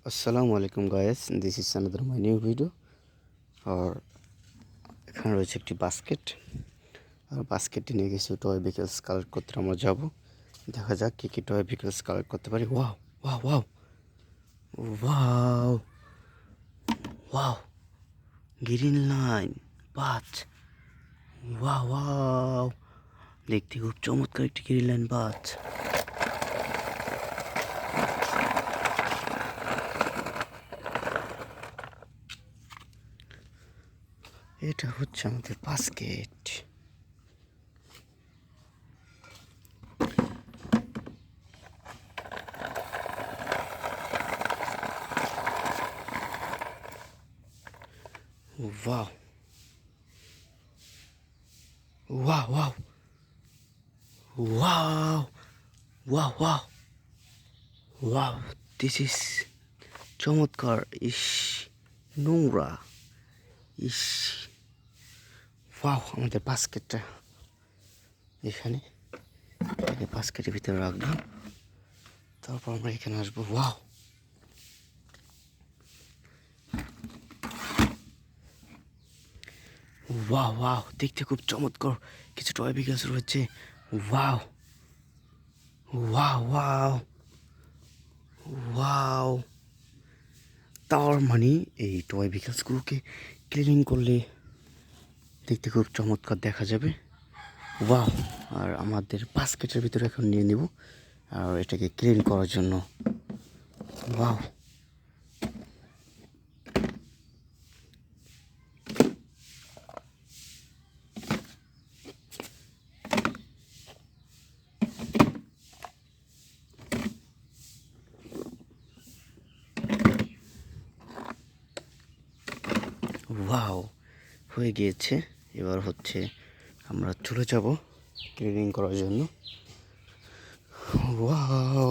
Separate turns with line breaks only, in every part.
আসসালামু আলাইকুম guys, this is another my new video. আর এখানে রয়েছে একটি বাস্কেট, আর বাস্কেটে নিয়ে কিছু টয় ভেহিকলস কালেক্ট করতে আমরা যাব। দেখা যাক কী কী টয় ভেহিকলস কালেক্ট করতে পারি। Wow wow wow wow wow, green line bus. Wow wow, দেখতে খুব চমৎকার একটি গ্রিন লাইন বাস। এটা হচ্ছে আমাদের basket. Wow. Wow, wow. Wow. Wow, wow. Wow. This is চমৎকার। ইস, নোংরা। ইস, ওয়াও, আমাদের বাস্কেটটা এখানে বাস্কেটের ভিতরে রাখলাম, তারপর আমরা এখানে আসবো। ওয়াও, ওয়াও ওয়াও, দেখতে খুব চমৎকার কিছু টয় ভেহিকলস রয়েছে। ওয়াও ওয়াও ওয়াও ওয়াও, তার মানে এই টয় ভেহিকলসগুলোকে ক্লিনিং করলে দেখতে খুব চমৎকার দেখা যাবে। ওয়াও, আর আমাদের বাস্কেটের ভিতরে এখন নিয়ে নেব আর এটাকে ক্লিন করার জন্য। ওয়াও ওয়াও, হয়ে গিয়েছে। এবার হচ্ছে আমরা চলে যাব ক্লিনিং করার জন্য। ওয়াও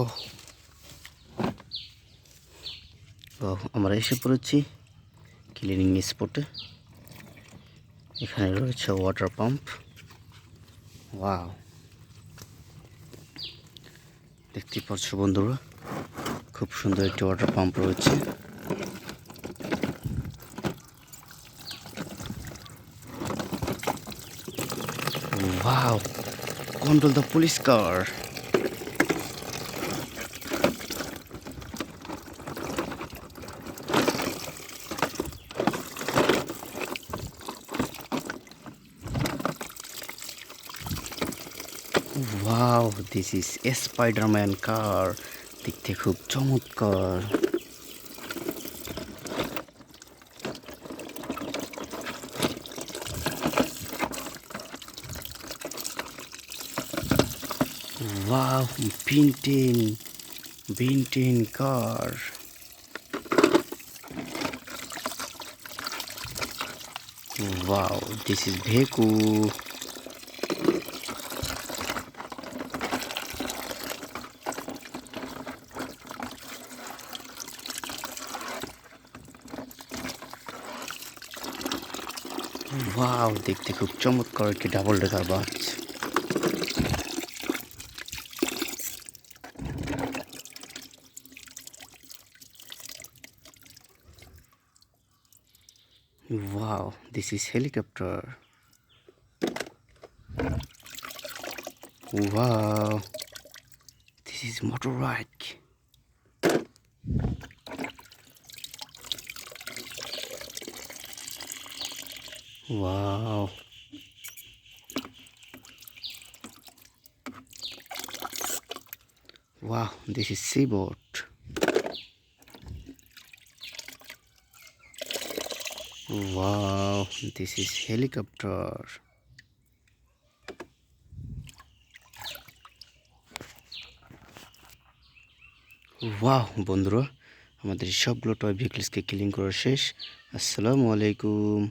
ওয়াও, আমরা এসে পড়েছি ক্লিনিং স্পটে। এখানে রয়েছে ওয়াটার পাম্প। ওয়াও, দেখতে পাচ্ছ বন্ধুরা, খুব সুন্দর একটি ওয়াটার পাম্প রয়েছে। Wow, control the police car. Wow, this is a Spider-Man car. দেখতে খুব চমৎকার। Wow, Bintin car. Wow, this is Bheku. Wow, দেখতে খুব চমৎকার একটি double decker bus. Wow, this is helicopter. Wow, this is motor bike. Wow, wow, this is seaboat. Wow, this is helicopter. Wow বন্ধুরা, আমাদের সবগুলো টয় ভেহিকলসকে ক্লিন করা শেষ। আসসালামু আলাইকুম।